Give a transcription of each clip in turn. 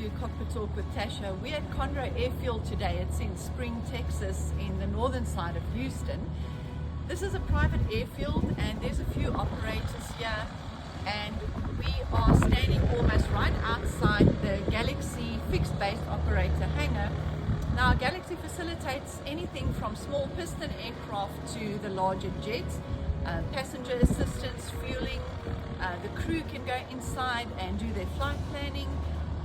to Cockpit Talk with Tasha. We're at Conroe Airfield today. It's in Spring, Texas, in the northern side of Houston. This is a private airfield and there's a few operators here, and we are standing almost right outside the Galaxy fixed-base operator hangar. Now, Galaxy facilitates anything from small piston aircraft to the larger jets, passenger assistance, fueling. The crew can go inside and do their flight planning.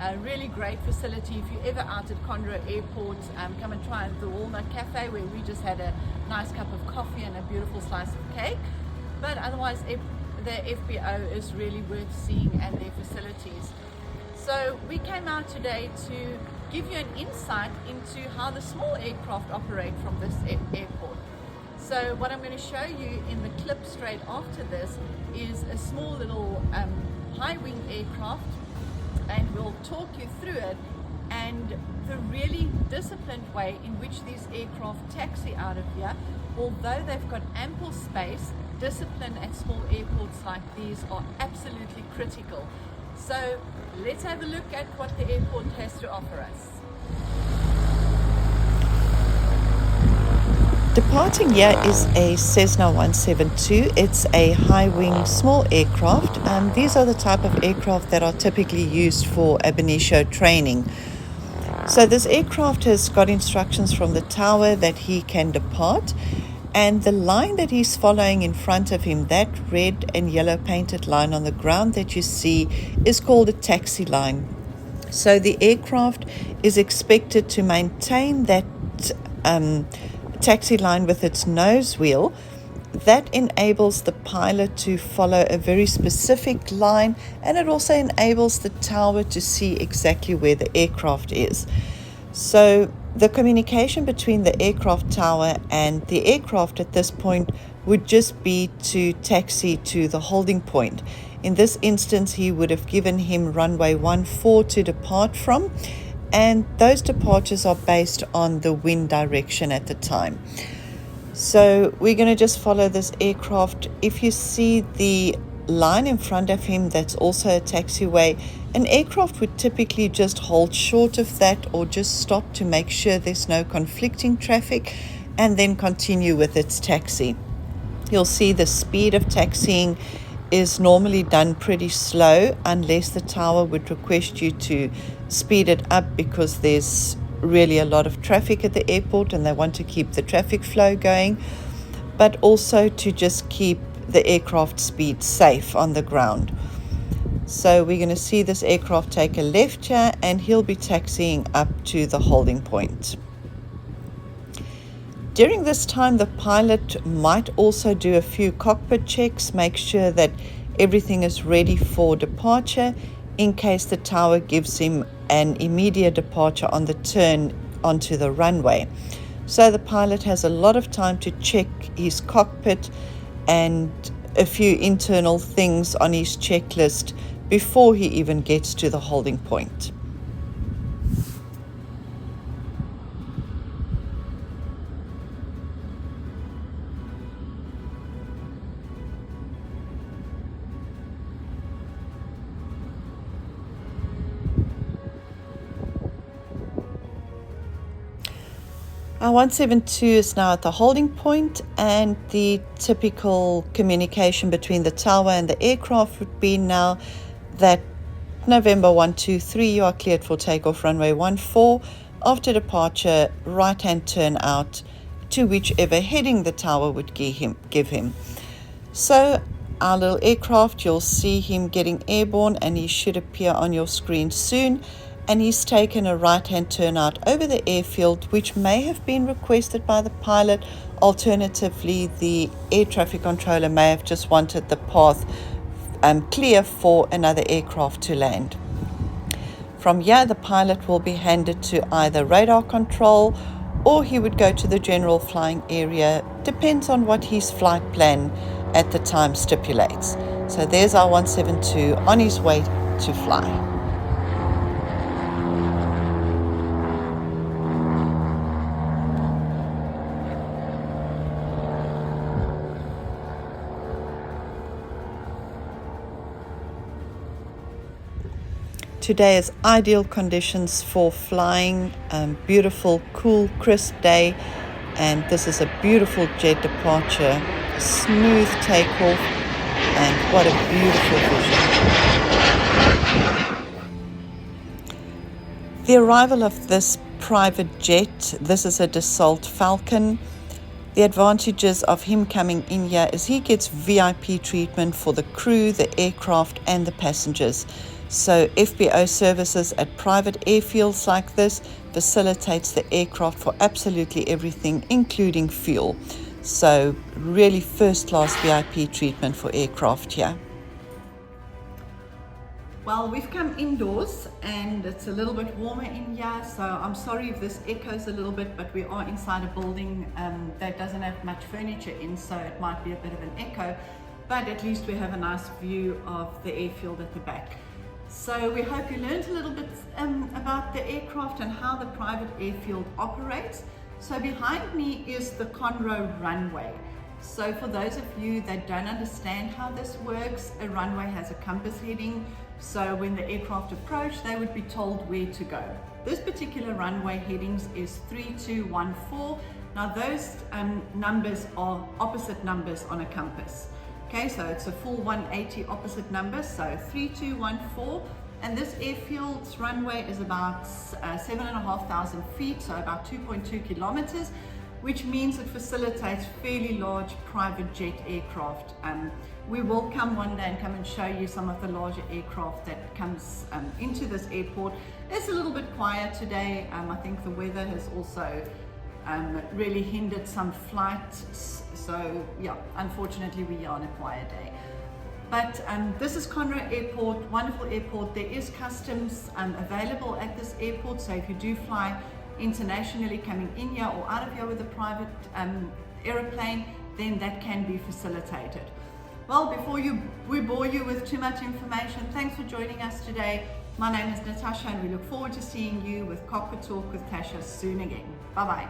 A really great facility. If you're ever out at Conroe Airport, come and try the Walnut Cafe, where we just had a nice cup of coffee and a beautiful slice of cake. But otherwise, the FBO is really worth seeing, and their facilities. So we came out today to give you an insight into how the small aircraft operate from this airport. So what I'm going to show you in the clip straight after this is a small little high-wing aircraft, and we'll talk you through it and the really disciplined way in which these aircraft taxi out of here. Although they've got ample space, discipline at small airports like these are absolutely critical. So let's have a look at what the airport has to offer us. Departing here is a Cessna 172. It's a high-wing small aircraft. These are the type of aircraft that are typically used for ab initio training. So this aircraft has got instructions from the tower that he can depart, and the line that he's following in front of him, that red and yellow painted line on the ground that you see, is called a taxi line. So the aircraft is expected to maintain that taxi line with its nose wheel. That enables the pilot to follow a very specific line, and it also enables the tower to see exactly where the aircraft is. So the communication between the aircraft tower and the aircraft at this point would just be to taxi to the holding point. In this instance, he would have given him runway 14 to depart from, and those departures are based on the wind direction at the time. So we're going to just follow this aircraft. If you see the line in front of him, that's also a taxiway. An aircraft would typically just hold short of that or just stop to make sure there's no conflicting traffic, and then continue with its taxi. You'll see the speed of taxiing is normally done pretty slow, unless the tower would request you to speed it up because there's really a lot of traffic at the airport and they want to keep the traffic flow going, but also to just keep the aircraft speed safe on the ground. So we're going to see this aircraft take a left here, and he'll be taxiing up to the holding point. During this time, the pilot might also do a few cockpit checks, make sure that everything is ready for departure in case the tower gives him an immediate departure on the turn onto the runway. So the pilot has a lot of time to check his cockpit and a few internal things on his checklist before he even gets to the holding point. Our 172 is now at the holding point, and the typical communication between the tower and the aircraft would be now that November 123, you are cleared for takeoff runway 14. After departure, right-hand turn out to whichever heading the tower would give him. So our little aircraft, you'll see him getting airborne, and he should appear on your screen soon. And he's taken a right-hand turn out over the airfield, which may have been requested by the pilot. Alternatively, the air traffic controller may have just wanted the path clear for another aircraft to land. From here, the pilot will be handed to either radar control, or he would go to the general flying area. Depends on what his flight plan at the time stipulates. So there's our 172 on his way to fly. Today is ideal conditions for flying, beautiful, cool, crisp day, and this is a beautiful jet departure, smooth takeoff, and what a beautiful vision. The arrival of this private jet, this is a Dassault Falcon. The advantages of him coming in here is he gets VIP treatment for the crew, the aircraft, and the passengers. So FBO services at private airfields like this facilitates the aircraft for absolutely everything, including fuel. So really first-class VIP treatment for aircraft here. Well, we've come indoors and it's a little bit warmer in here, so I'm sorry if this echoes a little bit, but we are inside a building that doesn't have much furniture in, so it might be a bit of an echo, but at least we have a nice view of the airfield at the back. So we hope you learned a little bit about the aircraft and how the private airfield operates. So behind me is the Conroe runway. So for those of you that don't understand how this works, a runway has a compass heading. So when the aircraft approach, they would be told where to go. This particular runway headings is 3214. Now those numbers are opposite numbers on a compass. Okay, so it's a full 180 opposite numbers, so 3214. And this airfield's runway is about 7,500 feet, so about 2.2 kilometers, which means it facilitates fairly large private jet aircraft. We will come one day and come and show you some of the larger aircraft that comes into this airport. It's a little bit quiet today. I think the weather has also really hindered some flights. So yeah, unfortunately we are on a quiet day. But this is Conroe Airport, wonderful airport. There is customs available at this airport. So if you do fly internationally coming in here or out of here with a private aeroplane, then that can be facilitated. Well, before we bore you with too much information, thanks for joining us today. My name is Natasha and we look forward to seeing you with Cockpit Talk with Tasha soon again. Bye-bye.